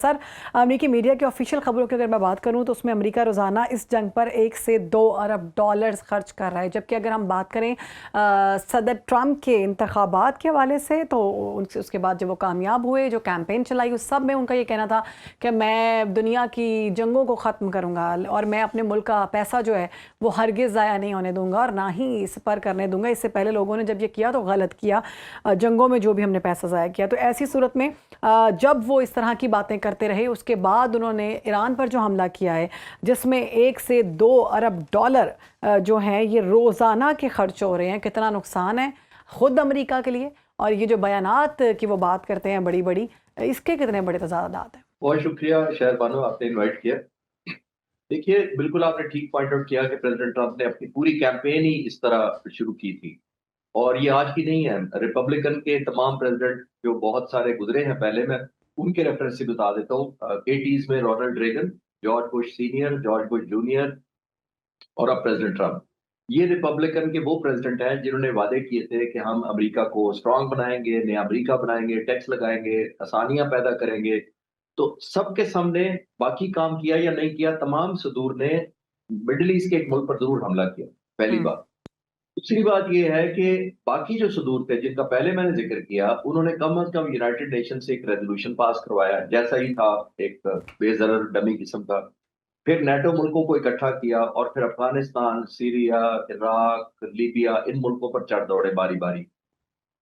Sir, अमेरिकी media की official खबरों की अगर मैं बात करूं तो उसमें अमेरिका रोज़ाना इस जंग पर 1 से 2 अरब डॉलर्स खर्च कर रहा है। जबकि अगर हम बात करें सदर ट्रंप के इंतखाबात के हवाले से, तो उसके बाद जब वो कामयाब हुए, जो कैंपेन चलाई, उस सब में उनका ये कहना था कि मैं दुनिया की जंगों को ख़त्म करूँगा और मैं अपने मुल्क का पैसा जो है वो हरगिज़ ज़ाया नहीं होने दूँगा और ना ही इस पर करने दूँगा। इससे पहले लोगों ने जब ये किया तो गलत किया, जंगों में जो भी हमने पैसा ज़ाया किया। तो ऐसी सूरत में जब वो इस तरह की बातें करते रहे, उसके बाद उन्होंने ईरान पर जो हमला किया है, जिसमें 1 से 2 अरब डॉलर जो हैं ये रोज़ाना के खर्च हो रहे हैं। कितना नुकसान है खुद अमेरिका के लिए, और ये जो बयानात की वो बात करते हैं बड़ी बड़ी, इसके कितने बड़े तज़ादात हैं। बहुत शुक्रिया शहर बानो, आपने इनवाइट किया। देखिए, बिल्कुल आपने ठीक पॉइंट आउट किया कि प्रेसिडेंट ट्रंप ने अपनी पूरी कैंपेन ही इस तरह शुरू की थी। और ये आज की नहीं है। रिपब्लिकन के तमाम प्रेसिडेंट जो बहुत सारे गुजरे हैं पहले, मैं उनके रेफरेंस से बता देता हूँ। 80s में Ronald Reagan, George Bush senior, George Bush junior और अब प्रेसिडेंट ट्रंप। ये रिपब्लिकन के वो प्रेसिडेंट हैं जिन्होंने वादे किए थे कि हम अमेरिका को स्ट्रांग बनाएंगे, नया अमेरिका बनाएंगे, टैक्स लगाएंगे, आसानियां पैदा करेंगे। तो सबके सामने बाकी काम किया या नहीं किया, तमाम सदूर ने मिडिल ईस्ट के एक मुल्क पर जरूर हमला किया, पहली हम्म। बात। दूसरी बात यह है कि बाकी जो सदूर थे जिनका पहले मैंने जिक्र किया, उन्होंने कम अज कम यूनाइटेड नेशन से एक रेजोल्यूशन पास करवाया, जैसा ही था, एक बेजरर डमी किस्म का। फिर नेटो मुल्कों को इकट्ठा किया और फिर अफगानिस्तान, सीरिया, इराक, लीबिया, इन मुल्कों पर चढ़ दौड़े बारी बारी।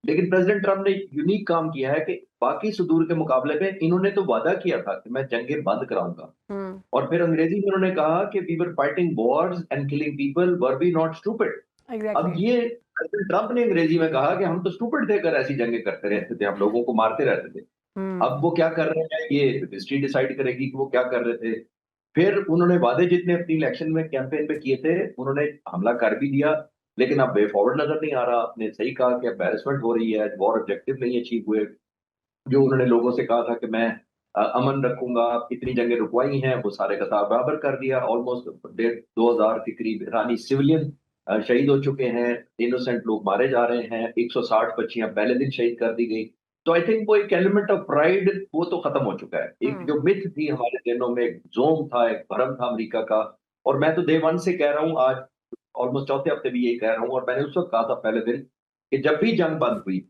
लेकिन प्रेसिडेंट ट्रंप ने यूनिक काम किया है कि बाकी सुदूर के मुकाबले में इन्होंने तो वादा किया था कि मैं जंगें बंद कराऊंगा, हम्म। और फिर अंग्रेजी में उन्होंने कहा कि we were fighting wars and killing people, were we not stupid. अब एग्जैक्टली। ये प्रेसिडेंट ट्रंप ने अंग्रेजी में कहा कि हम तो स्टूपिड थे, कर ऐसी जंगें करते रहते थे, हम लोगों को मारते रहते थे। अब हम्म। वो क्या कर रहे हैं, ये हिस्ट्री डिसाइड करेगी कि वो क्या कर रहे थे। फिर उन्होंने वादे जितने अपनी इलेक्शन में कैंपेन में किए थे, उन्होंने हमला कर भी दिया, लेकिन अब वे फॉरवर्ड नजर नहीं आ रहा। आपने सही कहा कि एम्बेरसमेंट हो रही है, वॉर ऑब्जेक्टिव नहीं अचीव हुए। जो उन्होंने लोगों से कहा था कि मैं अमन रखूंगा, इतनी जंगें रुकवाई हैं, वो सारे का सारा बराबर कर दिया। ऑलमोस्ट 1,500-2,000 के करीब ईरानी सिविलियन शहीद हो चुके हैं, इनोसेंट लोग मारे जा रहे हैं, 160 बच्चियां पहले दिन शहीद कर दी गई। तो आई थिंक वो एक एलिमेंट ऑफ प्राइड वो तो खत्म हो चुका है। एक हम्म। जो मिथ थी हमारे दिनों में, एक जोम था, एक भरम था अमेरिका का। और मैं तो डे वन से कह रहा हूँ, आज ऑलमोस्ट चौथे हफ्ते भी यही कह रहा हूँ, और मैंने उस वक्त कहा था पहले दिन, कि जब भी जंग बंद हुई,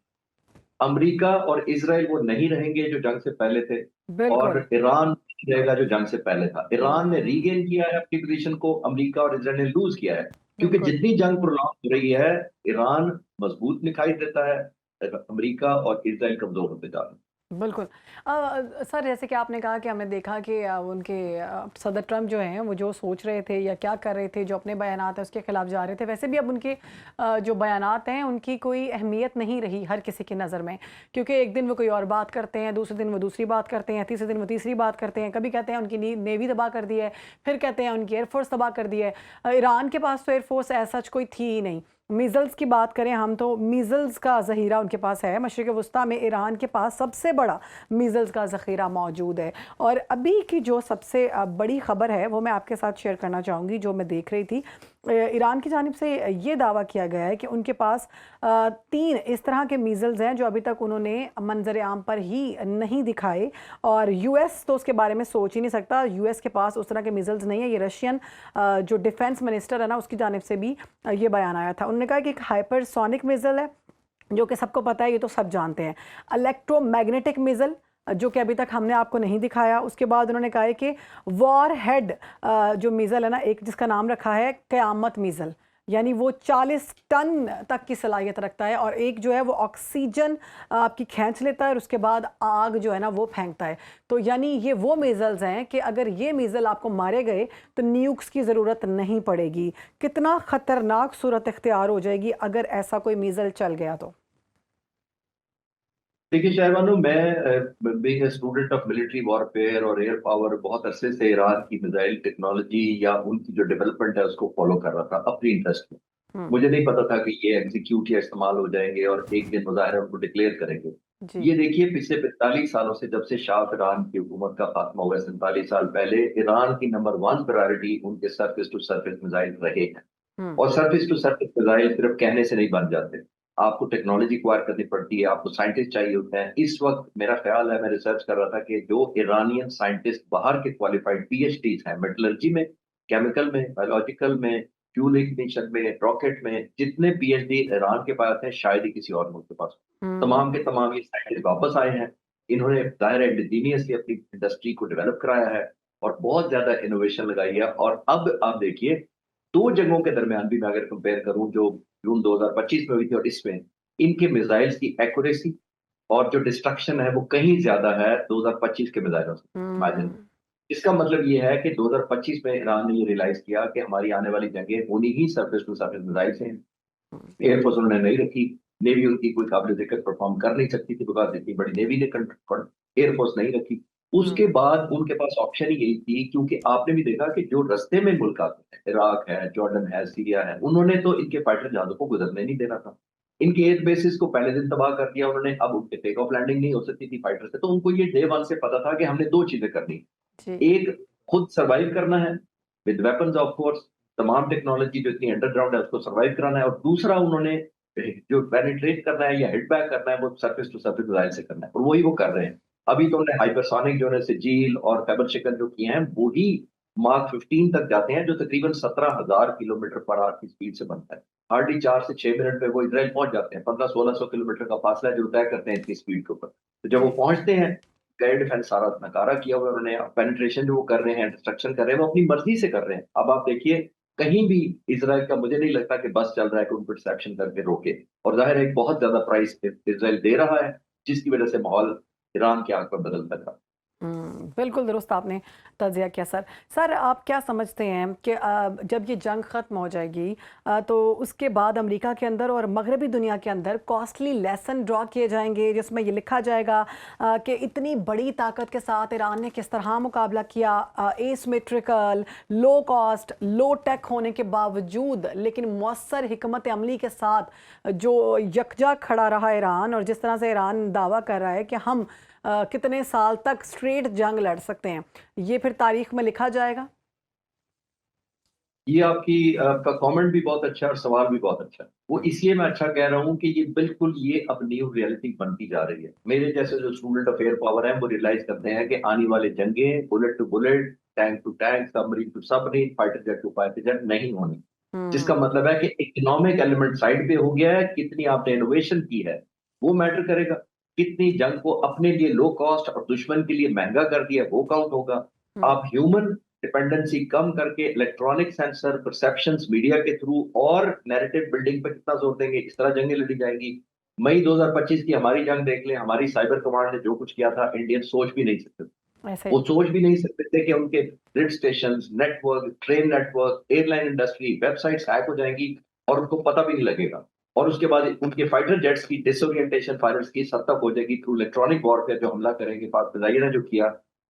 अमेरिका और इसराइल वो नहीं रहेंगे जो जंग से पहले थे, और बिल्कुल। ईरान नहीं रहेगा जो जंग से पहले था। ईरान ने हम्म। रीगेन किया है अपनी पोजीशन को, अमेरिका और इसराइल ने लूज किया है। क्योंकि बिल्कुल। जितनी जंग प्रोलॉन्ग हो रही है, ईरान मजबूत दिखाई देता है, अमेरिका और इसराइल कमजोर होते जा रहे हैं। बिल्कुल। सर, जैसे कि आपने कहा कि हमने देखा कि उनके सदर ट्रंप जो हैं वो जो सोच रहे थे या क्या कर रहे थे, जो अपने बयानात हैं उसके खिलाफ जा रहे थे, वैसे भी अब उनके जो बयानात हैं उनकी कोई अहमियत नहीं रही हर किसी की नज़र में। क्योंकि एक दिन वो कोई और बात करते हैं, दूसरे दिन वो दूसरी बात करते हैं, तीसरे दिन वो तीसरी बात करते हैं। कभी कहते हैं उनकी नेवी तबाह कर दी है, फिर कहते हैं उनकी एयरफोर्स तबाह कर दी है। ईरान के पास तो एयरफोर्स ऐसा कोई थी ही नहीं। मीज़ल्स की बात करें हम, तो मीज़ल्स का ज़ख़ीरा उनके पास है। मशरिक़ वस्ता में ईरान के पास सबसे बड़ा मीज़ल्स का ज़ख़ीरा मौजूद है। और अभी की जो सबसे बड़ी ख़बर है वो मैं आपके साथ शेयर करना चाहूँगी, जो मैं देख रही थी। ईरान की जानिब से ये दावा किया गया है कि उनके पास 3 इस तरह के मीज़ल्स हैं जो अभी तक उन्होंने मंजर आम पर ही नहीं दिखाए। और यूएस तो उसके बारे में सोच ही नहीं सकता, यूएस के पास उस तरह के मीज़ल्स नहीं है। ये रशियन जो डिफेंस मिनिस्टर है ना, उसकी जानिब से भी ये बयान आया था। उन्होंने कहा कि एक हाइपरसोनिक मिज़ल है, जो कि सबको पता है, ये तो सब जानते हैं। इलेक्ट्रोमैग्नेटिक मिज़ल, जो कि अभी तक हमने आपको नहीं दिखाया। उसके बाद उन्होंने कहा है कि वॉर हेड जो मिज़ल है ना, एक जिसका नाम रखा है क़यामत मिज़ल, यानी वो 40 टन तक की सलाहियत रखता है। और एक जो है वो ऑक्सीजन आपकी खींच लेता है और उसके बाद आग जो है ना वो फेंकता है। तो यानी ये वो मिज़ल्स हैं कि अगर ये मिज़ल आपको मारे गए तो न्यूक्स की ज़रूरत नहीं पड़ेगी। कितना ख़तरनाक सूरत इख्तियार हो जाएगी अगर ऐसा कोई मिज़ल चल गया तो। देखिए शहरबानो, मैं being a student of military warfare और एयर पावर, बहुत अरसे से ईरान की मिसाइल टेक्नोलॉजी या उनकी जो डेवलपमेंट है उसको फॉलो कर रहा था अपनी इंटरेस्ट में। हम्म। मुझे नहीं पता था कि ये एग्जीक्यूट या इस्तेमाल हो जाएंगे और एक दिन मुजाहिर उनको डिक्लेयर करेंगे। जी। ये देखिए, पिछले 45 सालों से, जब से शाह ईरान की हुकूमत का खात्मा हुआ है 47 साल पहले, ईरान की नंबर 1 प्रायोरिटी उनके सरफेस टू सरफेस मिसाइल रहे हैं। हम्म। और सरफेस टू सरफेस मिसाइल सिर्फ कहने से नहीं बन जाते। आपको टेक्नोलॉजी एक्वायर करनी पड़ती है, आपको साइंटिस्ट चाहिए होते हैं। इस वक्त मेरा ख्याल है, मैं रिसर्च कर रहा था कि जो ईरानियन साइंटिस्ट बाहर के क्वालिफाइड पीएचडीज हैं मेटलर्जी में, केमिकल में, बायोलॉजिकल में, फ्यूल इग्निशन में, रॉकेट में, जितने पीएचडी ईरान के पास हैं शायद ही किसी और मुल्क के पास। हम्म। तमाम के तमाम ये साइंटिस्ट वापस आए हैं। इन्होंने जाहिर है इंडिजीनियसली अपनी इंडस्ट्री को डेवलप कराया है और बहुत ज्यादा इनोवेशन लगाई है। और अब आप देखिए, दो जंगों के दरमियान भी मैं अगर कंपेयर करूं, जो जून 2025 में हुई थी और इसमें, इनके मिसाइल्स की एक्यूरेसी और जो डिस्ट्रक्शन है वो कहीं ज्यादा है 2025 के मिसाइलों से। इमेजिन। हम्म। इसका मतलब ये है कि 2025 में ईरान ने ये रियलाइज किया कि हमारी आने वाली जंगें होनी ही सरफेस टू सरफेस मिसाइल से हैं। एयरफोर्स उन्होंने नहीं रखी, नेवी उनकी कोई काबिल जिक्र परफॉर्म कर नहीं सकती थी, बिकॉज इतनी बड़ी नेवी ने एयरफोर्स नहीं रखी। उसके हम्म। बाद उनके पास ऑप्शन ही यही थी, क्योंकि आपने भी देखा कि जो रास्ते में मुल्क आते हैं, इराक है, जॉर्डन है, सीरिया है, उन्होंने तो इनके फाइटर जहाजों को गुजरने नहीं देना था। इनके एयर बेसिस को पहले दिन तबाह कर दिया उन्होंने। अब उनके टेक ऑफ लैंडिंग नहीं हो सकती थी फाइटर से। तो उनको ये डे वन से पता था कि हमने दो चीजें करनी। जी। एक, खुद सर्वाइव करना है विद वेपन्स ऑफ कोर्स, तमाम टेक्नोलॉजी जो इतनी अंडरग्राउंड है उसको सर्वाइव कराना है। और दूसरा, उन्होंने जो पेनिट्रेट करना है या हिट बैक करना है वो सरफेस टू सरफेस मिसाइल से करना है, और वही वो कर रहे हैं। अभी तो उन्होंने हाइपरसोनिक जो है सिजील और खैबर शिकन जो किए हैं, वही मार्क 15 तक जाते हैं, जो तकरीबन 17,000 किलोमीटर पर आवर की स्पीड से बनता है। हार्डली 4 से 6 मिनट में वो इसराइल पहुंच जाते हैं। 1500-1600 किलोमीटर का फासला जो तय करते हैं इतनी स्पीड के ऊपर। तो जब वो जी। पहुंचते हैं, एयर डिफेंस सारा नकारा किया हुआ है उन्होंने। पेनिट्रेशन जो वो कर रहे हैं, डिस्ट्रक्शन कर रहे हैं, वो अपनी मर्जी से कर रहे हैं। अब आप देखिए, कहीं भी इसराइल का मुझे नहीं लगता कि बस चल रहा है कि उनको डिस्ट्रैक्शन करके रोके। और जाहिर है एक बहुत ज्यादा प्राइस इसराइल दे रहा है, जिसकी वजह से माहौल ईरान के आग पर बदलता था। बिल्कुल दुरुस्त आपने तजिया किया सर। सर, आप क्या समझते हैं कि जब ये जंग ख़त्म हो जाएगी तो उसके बाद अमेरिका के अंदर और मगरबी दुनिया के अंदर कॉस्टली लेसन ड्रॉ किए जाएंगे, जिसमें ये लिखा जाएगा कि इतनी बड़ी ताकत के साथ ईरान ने किस तरह मुकाबला किया, एसिमेट्रिकल, लो कॉस्ट, लो टेक होने के बावजूद, लेकिन मौसर हिकमत अमली के साथ जो यकजा खड़ा रहा ईरान, और जिस तरह से ईरान दावा कर रहा है कि हम कितने साल तक स्ट्रेट जंग लड़ सकते हैं, ये फिर तारीख में लिखा जाएगा। ये आपका कमेंट भी बहुत अच्छा है और सवाल भी बहुत अच्छा है। वो इसलिए मैं अच्छा कह रहा हूँ कि ये बिल्कुल ये अब न्यू रियलिटी बनती जा रही है। मेरे जैसे जो स्टूडेंट ऑफ एयर पावर हैं वो रियलाइज करते हैं कि आने वाले जंगें bullet to bullet, tank to tank, submarine to submarine, fighter jet to fighter jet नहीं होनी। जिसका हम्म। मतलब है कि इकोनॉमिक एलिमेंट साइड पे हो गया है, कितनी आपने इनोवेशन की है वो मैटर करेगा। कितनी जंग को अपने लिए लो कॉस्ट और दुश्मन के लिए महंगा कर दिया वो काउंट होगा। हम्म। आप ह्यूमन डिपेंडेंसी कम करके इलेक्ट्रॉनिक सेंसर, परसेप्शंस, मीडिया के थ्रू और नैरेटिव बिल्डिंग पर कितना जोर देंगे, इस तरह जंगें लड़ी जाएंगी। मई 2025 की हमारी जंग देख लें, हमारी साइबर कमांड ने जो कुछ किया था, इंडियन सोच भी नहीं सकते। ऐसे वो ही। सोच भी नहीं सकते थे कि उनके grid station, network, train network, airline industry, websites hack हो जाएंगी और उनको पता भी नहीं लगेगा। और उसके बाद उनके फाइटर जेट्स की डिसोरिएंटेशन फाइटर्स की सब तक हो जाएगी थ्रू इलेक्ट्रॉनिक वॉरफेयर, जो हमला करेंगे। पाक फिजाइया ने जो किया,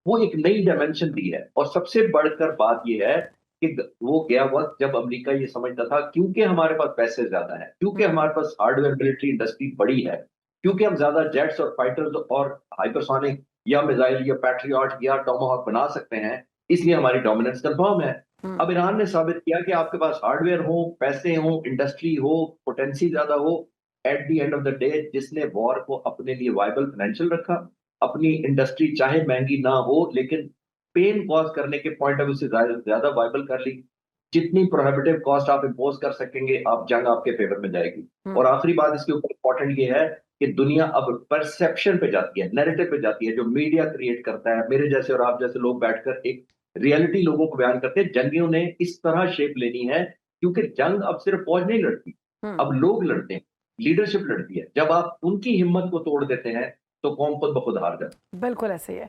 वो एक नई डायमेंशन दी है। और सबसे बढ़कर बात यह है कि वो गया वक्त जब अमेरिका ये समझता था, क्योंकि हमारे पास पैसे ज्यादा है, क्योंकि हम्म। हमारे पास हार्डवेयर मिलिट्री इंडस्ट्री बड़ी है, क्योंकि हम ज्यादा जेट्स और फाइटर्स और हाइपरसोनिक या मिसाइल या पैट्रियट या टोमाहॉक बना सकते हैं, इसलिए हमारी डोमिनेंस कंफर्म है। हम्म। अब ईरान ने साबित किया कि आपके पास हार्डवेयर हो, पैसे हो, इंडस्ट्री हो, पोटेंसी ज्यादा हो, at the end of the day जिसने वॉर को अपने लिए वायबल फाइनेंशियल रखा, अपनी इंडस्ट्री चाहे महंगी ना हो लेकिन पेन कॉज करने के पॉइंट ऑफ व्यू से ज्यादा वायबल कर ली। जितनी प्रोहिबिटिव कॉस्ट आप इम्पोज कर सकेंगे, आप जंग आपके फेवर में जाएगी। और हम्म। आखिरी बात इसके ऊपर इंपॉर्टेंट ये है कि दुनिया अब परसेप्शन पे जाती है, नैरेटिव पे जाती है, जो मीडिया क्रिएट करता है। मेरे जैसे और आप जैसे लोग बैठकर एक रियलिटी लोगों को बयान करते हैं। जंगियों ने इस तरह शेप लेनी है, क्योंकि जंग अब सिर्फ फौज नहीं लड़ती, हम्म। अब लोग लड़ते हैं, लीडरशिप लड़ती है। जब आप उनकी हिम्मत को तोड़ देते हैं तो कौम खुद ब खुद हार जाती है। बिल्कुल ऐसे ही है।